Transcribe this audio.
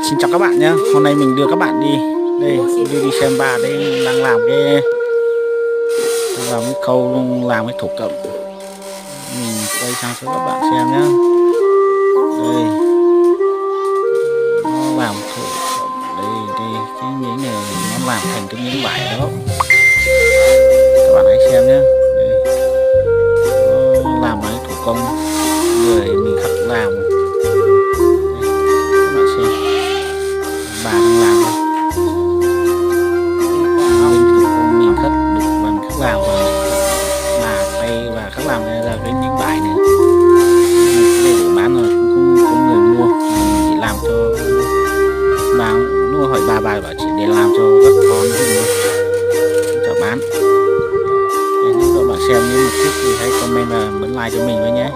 Xin chào các bạn nhé. Hôm nay mình đưa các bạn đi đây, đi xem bà đây đang làm cái khâu làm cái thổ cẩm. Mình quay sang cho các bạn xem nhé. Đây, nó làm thổ cẩm đây cái miếng này nó làm thành cái miếng vải đó. Các bạn hãy xem nhé. Đây, nó làm cái thủ công người mình khắc làm. Các bạn xem, bà đang làm đây. Mình khắc được bằng khắc làm và tay và khắc làm ra cái miếng vải này để bán rồi cũng không người mua, mình chỉ làm cho bà mua hỏi bà bảo chỉ để làm cho các con cho bán. Nếu các bạn xem những một thích thì hãy comment và bấm like cho mình với nhé.